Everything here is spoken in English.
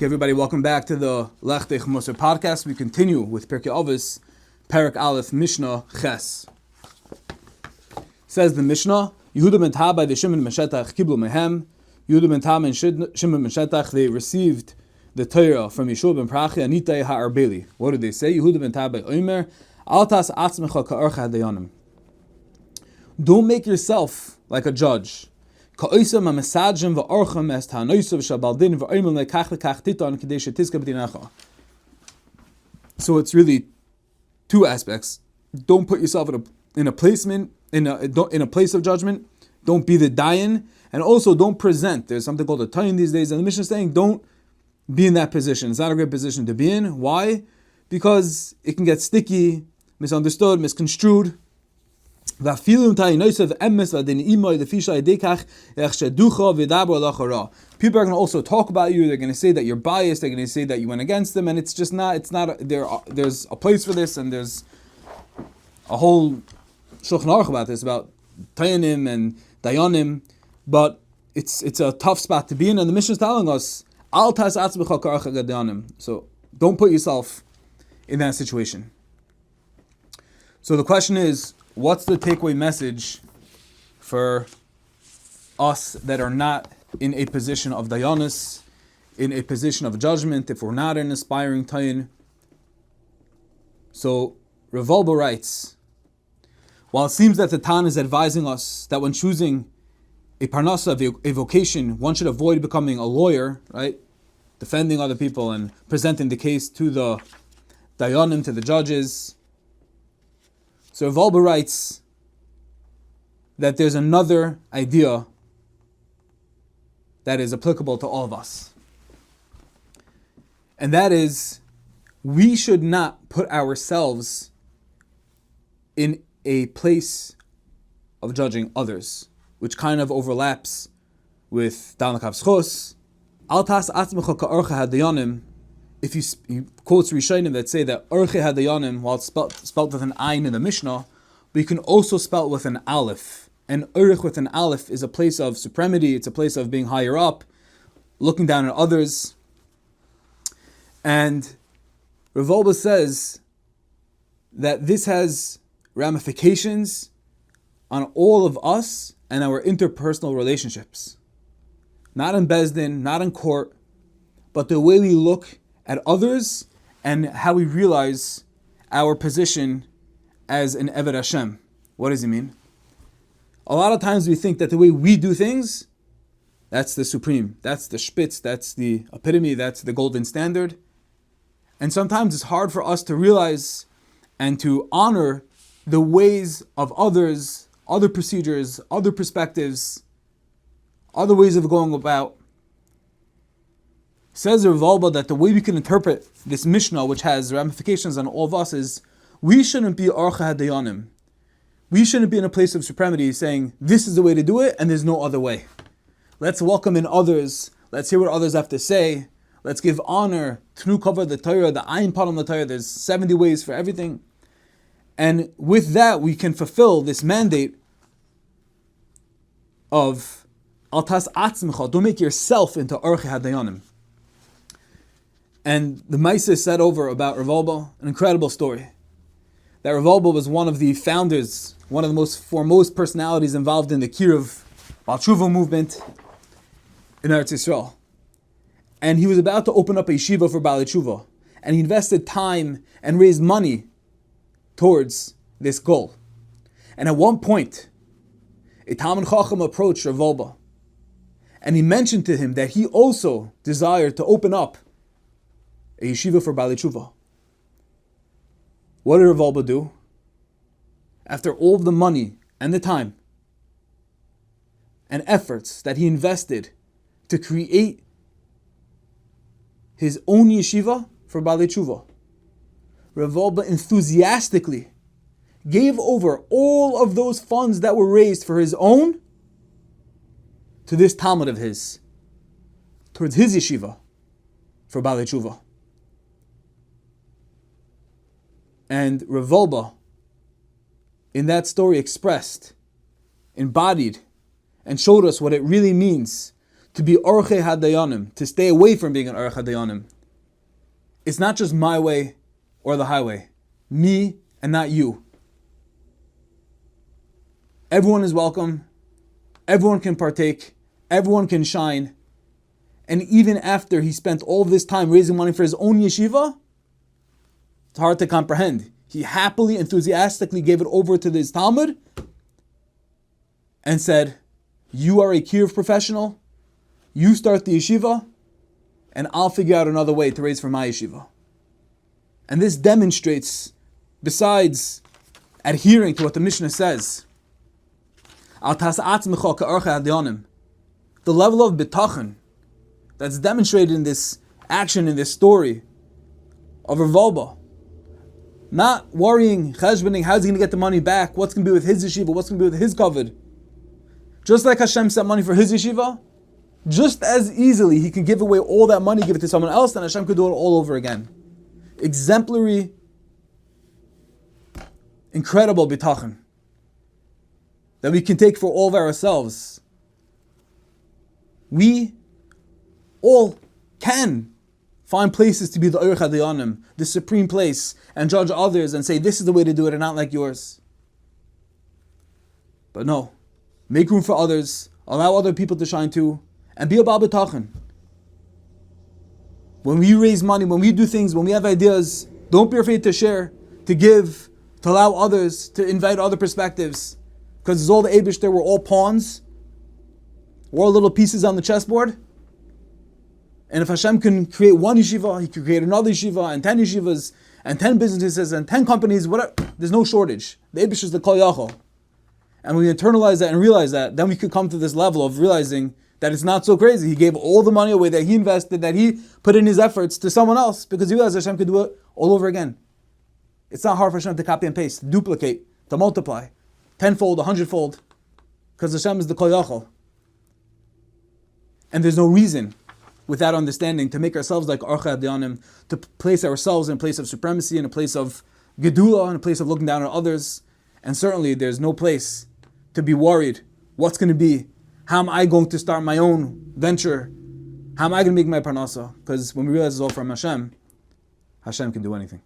Okay, everybody, welcome back to the Lechtech Musar podcast. We continue with Pirkei Avos, Perek Aleph, Mishnah Ches. Says the Mishnah, Yehuda ben Tabai the Shimon ben Shetach kiblu mehem. Yehuda ben Tabai and Shimon ben Shetach, they received the Torah from Yeshua ben Prachi Anitei ha'arbeli. What did they say? Yehuda ben Tabai Omer, Altas atzmecha ka'orcha hadayanim. Don't make yourself like a judge. So it's really two aspects. Don't put yourself in a placement, in a place of judgment. Don't be the dayan, and also don't present. There's something called a tayin these days, and the Mishnah is saying don't be in that position. It's not a great position to be in. Why? Because it can get sticky, misunderstood, misconstrued. People are going to also talk about you. They're going to say that you're biased. They're going to say that you went against them, and it's just not. It's not. There's a place for this, and there's a whole Shulchan Aruch about this, about Tayanim and Dayanim. But it's a tough spot to be in, and the Mishnah is telling us, Al tas atzmecha ka'archa Dayanim. So don't put yourself in that situation. So the question is, what's the takeaway message for us that are not in a position of dayanis, in a position of judgment, if we're not an aspiring tayin? So Rav Wolbe writes, while it seems that the Tan is advising us that when choosing a parnasa, a vocation, one should avoid becoming a lawyer, right? Defending other people and presenting the case to the dayanim, to the judges. So Rav Wolbe writes that there's another idea that is applicable to all of us. And that is, we should not put ourselves in a place of judging others, which kind of overlaps with Dan Lakav Schos. Altas atzmecha ka'orcha hadayanim. If he quotes Rishonim that say that Orche Hadayanim, while it's spelled with an Ayin in the Mishnah, but you can also spell it with an Aleph. And Urich with an Aleph is a place of supremacy, it's a place of being higher up, looking down at others. And Rav Wolbe says that this has ramifications on all of us and our interpersonal relationships. Not in Beis Din, not in court, but the way we look at others and how we realize our position as an Eved Hashem. What does he mean? A lot of times we think that the way we do things, that's the supreme, that's the spitz, that's the epitome, that's the golden standard. And sometimes it's hard for us to realize and to honor the ways of others, other procedures, other perspectives, other ways of going about. Says Rav Wolbe that the way we can interpret this Mishnah, which has ramifications on all of us, is we shouldn't be Orcha Hadayanim. We shouldn't be in a place of supremacy saying, this is the way to do it and there's no other way. Let's welcome in others. Let's hear what others have to say. Let's give honor, Tnu Kavod the Torah, the Ayin Padam the Torah. There's 70 ways for everything. And with that, we can fulfill this mandate of Altas Atzmecha. Don't make yourself into Orcha Hadayanim. And the Maisa said over about Rav Wolbe, an incredible story. That Rav Wolbe was one of the founders, one of the most foremost personalities involved in the Kiruv Baal Tshuva movement in Eretz Yisrael. And he was about to open up a yeshiva for Baal Tshuva. And he invested time and raised money towards this goal. And at one point, a Talmid Chacham approached Rav Wolbe. And he mentioned to him that he also desired to open up a yeshiva for Baalei Tshuva. What did Rav Wolbe do? After all of the money and the time and efforts that he invested to create his own yeshiva for Baalei Tshuva, Rav Wolbe enthusiastically gave over all of those funds that were raised for his own to this Talmud of his, towards his yeshiva for Baalei Tshuva. And Rav Wolbe, in that story, expressed, embodied, and showed us what it really means to be Orche Hadayanim, to stay away from being an Orche Hadayanim. It's not just my way or the highway. Me and not you. Everyone is welcome. Everyone can partake. Everyone can shine. And even after he spent all this time raising money for his own yeshiva, it's hard to comprehend. He happily, enthusiastically gave it over to his Talmud and said, you are a Kiruv professional, you start the yeshiva, and I'll figure out another way to raise for my yeshiva. And this demonstrates, besides adhering to what the Mishnah says, the level of Bitachon that's demonstrated in this action, in this story of Rav Wolbe. Not worrying, cheshboning, how's he going to get the money back, what's going to be with his yeshiva, what's going to be with his covered. Just like Hashem sent money for his yeshiva, just as easily he can give away all that money, give it to someone else, and Hashem could do it all over again. Exemplary, incredible bitachon that we can take for all of ourselves. We all can find places to be the Orche Hadayanim, the supreme place, and judge others and say this is the way to do it and not like yours. But no, make room for others, allow other people to shine too, and be about bitachon. When we raise money, when we do things, when we have ideas, don't be afraid to share, to give, to allow others, to invite other perspectives. Because it's all the Eibishter, we're all pawns. We're all little pieces on the chessboard. And if Hashem can create one yeshiva, He can create another yeshiva, and 10 yeshivas, and 10 businesses, and 10 companies, whatever. There's no shortage. The Eibishter is the Kol Yachol. And when we internalize that and realize that, then we could come to this level of realizing that it's not so crazy. He gave all the money away that he invested, that he put in his efforts to someone else, because he realized Hashem could do it all over again. It's not hard for Hashem to copy and paste, to duplicate, to multiply, tenfold, 100-fold, because Hashem is the Kol Yachol. And there's no reason, with that understanding, to make ourselves like Orche Hadayanim, to place ourselves in a place of supremacy, in a place of gedula, in a place of looking down on others. And certainly there's no place to be worried. What's going to be? How am I going to start my own venture? How am I going to make my parnasa? Because when we realize it's all from Hashem, Hashem can do anything.